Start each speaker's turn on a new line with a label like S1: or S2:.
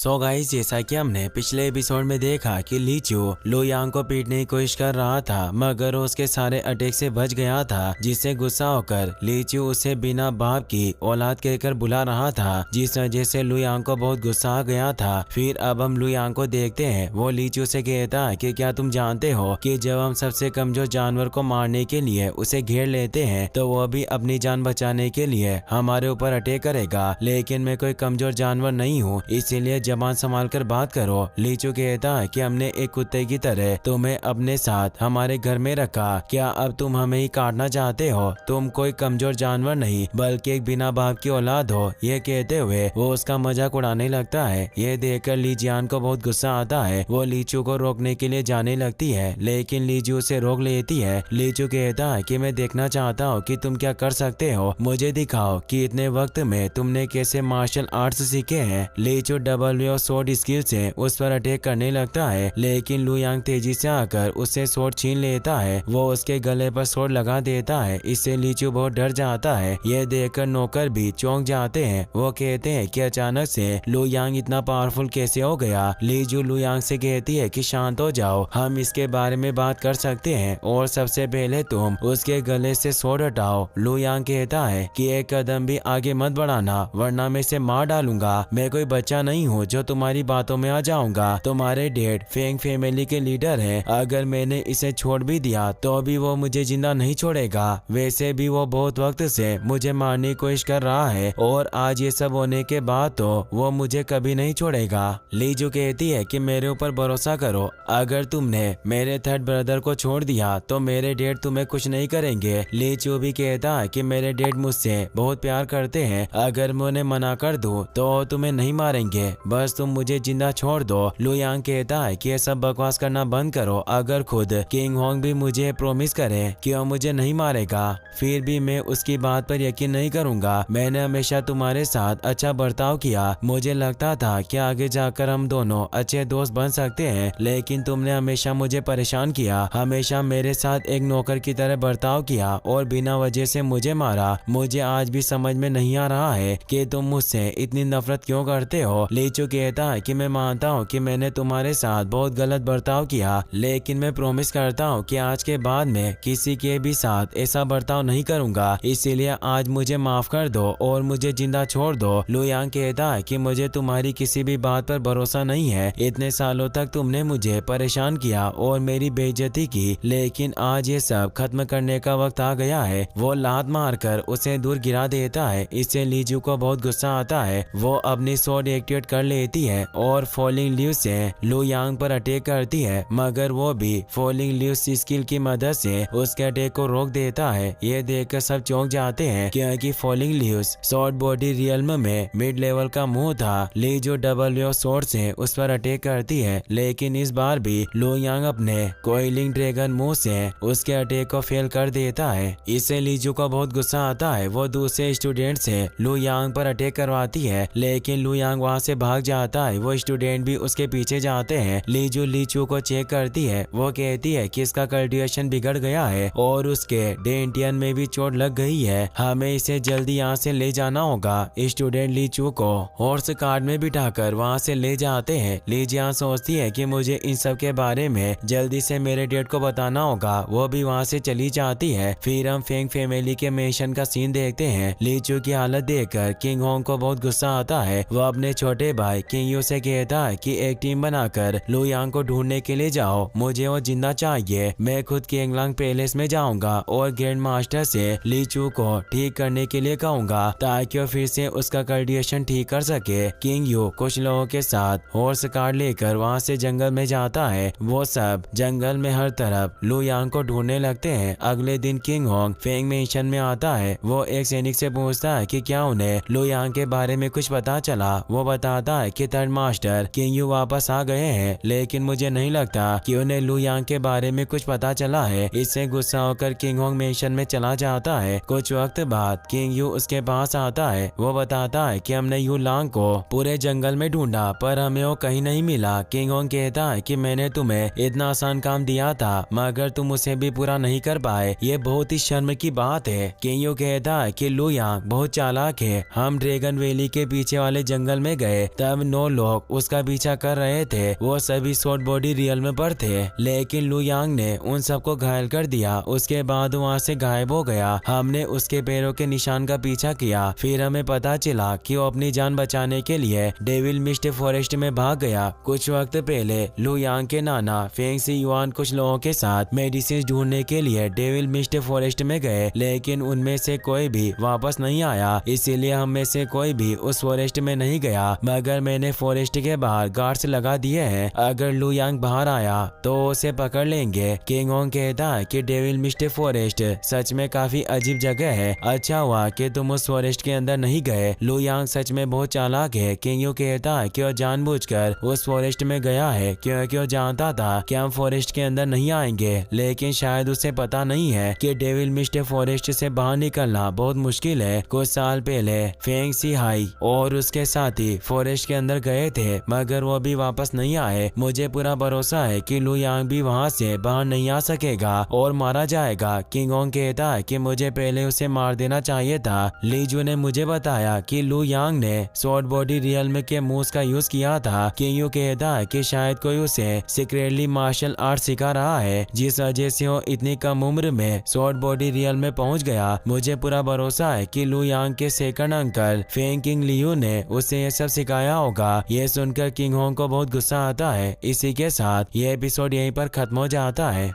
S1: So guys, जैसा कि हमने पिछले एपिसोड में देखा कि लीचू लू यांग को पीटने की कोशिश कर रहा था, मगर उसके सारे अटैक से बच गया था, जिससे गुस्सा होकर लीचू उसे बिना बाप की औलाद कहकर बुला रहा था, जिस वजह से लू यांग को बहुत गुस्सा आ गया था। फिर अब हम लू यांग को देखते हैं, वो लीचू से कहता है कि क्या तुम जानते हो कि जब हम सबसे कमजोर जानवर को मारने के लिए उसे घेर लेते हैं तो वो भी अपनी जान बचाने के लिए हमारे ऊपर अटैक करेगा, लेकिन मैं कोई कमजोर जानवर नहीं हूँ, इसीलिए जबान संभाल कर बात करो। लीचू कहता है कि हमने एक कुत्ते की तरह तुम्हें अपने साथ हमारे घर में रखा, क्या अब तुम हमें ही काटना चाहते हो? तुम कोई कमजोर जानवर नहीं बल्कि एक बिना बाप की औलाद हो। ये कहते हुए वो उसका मजाक उड़ाने लगता है। ये देखकर लीजियान को बहुत गुस्सा आता है। वो लीचू को रोकने के लिए जाने लगती है, लेकिन लीचू उसे रोक लेती है। लीचू कहता है कि मैं देखना चाहता हूँ कि तुम क्या कर सकते हो, मुझे दिखाओ कि इतने वक्त में तुमने कैसे मार्शल आर्ट्स सीखे हैं। लीचू डबल और स्वॉर्ड स्किल से उस पर अटैक करने लगता है, लेकिन लू यांग तेजी से आकर उससे स्वॉर्ड छीन लेता है। वो उसके गले पर स्वॉर्ड लगा देता है, इससे लीचू बहुत डर जाता है। यह देखकर नौकर भी चौंक जाते हैं। वो कहते हैं कि अचानक से लू यांग इतना पावरफुल कैसे हो गया। लीचू लू यांग से कहती है कि शांत हो जाओ, हम इसके बारे में बात कर सकते हैं, और सबसे पहले तुम उसके गले से स्वॉर्ड हटाओ। लू यांग कहता है कि एक कदम भी आगे मत बढ़ाना, वरना मैं इसे मार डालूंगा। मैं कोई बच्चा नहीं हूँ जो तुम्हारी बातों में आ जाऊंगा। तुम्हारे डैड फेंग फैमिली के लीडर हैं। अगर मैंने इसे छोड़ भी दिया तो भी वो मुझे जिंदा नहीं छोड़ेगा। वैसे भी वो बहुत वक्त से मुझे मारने की कोशिश कर रहा है, और आज ये सब होने के बाद तो वो मुझे कभी नहीं छोड़ेगा। लीजू कहती है कि मेरे ऊपर भरोसा करो, अगर तुमने मेरे थर्ड ब्रदर को छोड़ दिया तो मेरे डैड तुम्हें कुछ नहीं करेंगे। लीचू भी कहता है कि मेरे डैड मुझसे बहुत प्यार करते हैं, अगर मैं उन्हें मना कर दूं तो तुम्हें नहीं मारेंगे, बस तुम मुझे जिंदा छोड़ दो। लू यांग कहता है कि ये सब बकवास करना बंद करो, अगर खुद किंग होंग भी मुझे प्रॉमिस करे कि वो मुझे नहीं मारेगा, फिर भी मैं उसकी बात पर यकीन नहीं करूंगा। मैंने हमेशा तुम्हारे साथ अच्छा बर्ताव किया, मुझे लगता था कि आगे जाकर हम दोनों अच्छे दोस्त बन सकते हैं, लेकिन तुमने हमेशा मुझे परेशान किया, हमेशा मेरे साथ एक नौकर की तरह बर्ताव किया और बिना वजह से मुझे मारा। मुझे आज भी समझ में नहीं आ रहा है कि तुम मुझसे इतनी नफरत क्यों करते हो। लीचू कहता है कि मैं मानता हूँ कि मैंने तुम्हारे साथ बहुत गलत बर्ताव किया, लेकिन मैं प्रॉमिस करता हूँ कि आज के बाद मैं किसी के भी साथ ऐसा बर्ताव नहीं करूँगा, इसीलिए आज मुझे माफ कर दो और मुझे जिंदा छोड़ दो। लू यांग कहता है कि मुझे तुम्हारी किसी भी बात पर भरोसा नहीं है, इतने सालों तक तुमने मुझे परेशान किया और मेरी बेइज्जती की, लेकिन आज ये सब खत्म करने का वक्त आ गया है। वो लात मारकर उसे दूर गिरा देता है, इससे लीजू को बहुत गुस्सा आता है। वो अपनी स्वॉर्ड एक्टिवेट कर लेती है और फॉलिंग लीव्स से लू यांग पर अटैक करती है, मगर वो भी फॉलिंग लीव्स स्किल की मदद से उसके अटैक को रोक देता है। ये देखकर सब चौंक जाते हैं, क्योंकि falling leaves short body realm में मिड लेवल का मुंह था। लीजू डबल वेव स्वॉर्ड से उस पर अटैक करती है, लेकिन इस बार भी लू यांग अपने कोइलिंग ड्रैगन मुंह से उसके अटैक को फेल कर देता है। इससे लीजू को बहुत गुस्सा आता है। वो दूसरे स्टूडेंट से लू यांग पर अटैक करवाती है, लेकिन लू यांग वहाँ से भाग जाता है। वो स्टूडेंट भी उसके पीछे जाते हैं। लीजू लीचू को चेक करती है। वो कहती है कि इसका कल्टीवेशन बिगड़ गया है और उसके डेंटियन में भी चोट लग गई है, हमें इसे जल्दी यहाँ से ले जाना होगा। स्टूडेंट लीचू को हॉर्स कार्ड में बिठाकर वहाँ से ले जाते हैं। लीजियान सोचती है कि मुझे इन सब के बारे में जल्दी से मेरे डैड को बताना होगा। वो भी वहाँ से चली जाती है। फिर हम फेंग फैमिली के मिशन का सीन देखते हैं। लीचू की हालत देखकर किंग होंग को बहुत गुस्सा आता है। वो अपने छोटे भाई किंग यू से कहता है कि एक टीम बनाकर लू यांग को ढूंढने के लिए जाओ, मुझे वो जिंदा चाहिए। मैं खुद केंगलांग पैलेस में जाऊंगा और ग्रैंड मास्टर से लीचू को ठीक करने के लिए कहूंगा, ताकि वो फिर से उसका कल्टीवेशन ठीक कर सके। किंग यू कुछ लोगों के साथ हॉर्स कार्ड लेकर वहाँ से जंगल में जाता है। वो सब जंगल में हर तरफ लू यांग को ढूंढने लगते हैं। अगले दिन किंग होंग फेंग मिशन में आता है। वो एक सैनिक से पूछता है कि क्या उन्हें लू यांग के बारे में कुछ पता चला। वो बताता है कि थर्ड मास्टर किंग यू वापस आ गए हैं, लेकिन मुझे नहीं लगता कि उन्हें लू यांग के बारे में कुछ पता चला है। इससे गुस्सा होकर किंग होंग मिशन में चला जाता है। कुछ वक्त बाद किंग यू उसके पास आता है। वो बताता है कि हमने यू लांग को पूरे जंगल में ढूंढा, पर हमें वो कहीं नहीं मिला। किंग होंग कहता है कि मैंने तुम्हें इतना आसान काम दिया था, मगर तुम उसे भी पूरा नहीं कर पाए, ये बहुत ही शर्म की बात है। किंग यू कहता है कि लू यांग बहुत चालाक है। हम ड्रैगन वैली के पीछे वाले जंगल में गए, तब तब 9 लोग उसका पीछा कर रहे थे। वो सभी शॉर्ट बॉडी रियल में पर थे, लेकिन लू यांग ने उन सबको घायल कर दिया। उसके बाद वहाँ से गायब हो गया। हमने उसके पैरों के निशान का पीछा किया। फिर हमें पता चला कि वो अपनी जान बचाने के लिए डेविल मिस्ट फॉरेस्ट में भाग गया। कुछ वक्त पहले लू यांग के नाना फेंग सी युआन कुछ लोगों के साथ मेडिसिन ढूंढने के लिए डेविल मिस्ट फॉरेस्ट में गए, लेकिन उनमें से कोई भी वापस नहीं आया। इसीलिए हम में से कोई भी उस फॉरेस्ट में नहीं गया, मगर मैंने फॉरेस्ट के बाहर गार्ड्स लगा दिए हैं। अगर लू यांग बाहर आया तो उसे पकड़ लेंगे। किंग होंग कहता है कि डेविल मिस्ट फॉरेस्ट सच में काफी अजीब जगह है। अच्छा हुआ कि तुम उस फॉरेस्ट के अंदर नहीं गए। लू यांग सच में बहुत चालाक है। किंग यू कहता है कि वो जानबूझकर उस फॉरेस्ट में गया है क्योंकि वो जानता था कि हम फॉरेस्ट के अंदर नहीं आएंगे, लेकिन शायद उसे पता नहीं है कि डेविल मिस्ट फॉरेस्ट से बाहर निकलना बहुत मुश्किल है। कुछ साल पहले फेंग सी हाई और उसके साथी फॉरेस्ट के अंदर गए थे, मगर वो भी वापस नहीं आए। मुझे पूरा भरोसा है कि लू यांग भी वहाँ से बाहर नहीं आ सकेगा और मारा जाएगा। किंग होंग कहता है कि मुझे पहले उसे मार देना चाहिए था। ली जू ने मुझे बताया कि लू यांग ने शॉर्ट बॉडी रियल्म के मूव्स का यूज किया था। किंग यू कहता है कि शायद कोई उसे सीक्रेटली मार्शल आर्ट सिखा रहा है, जिस वजह से वो इतनी कम उम्र में शॉर्ट बॉडी रियल में पहुंच गया। मुझे पूरा भरोसा है कि लू यांग के second uncle Feng king Liu ने उसे ये सब सिखाया होगा। ये सुनकर किंग होंग को बहुत गुस्सा आता है। इसी के साथ ये एपिसोड यहीं पर खत्म हो जाता है।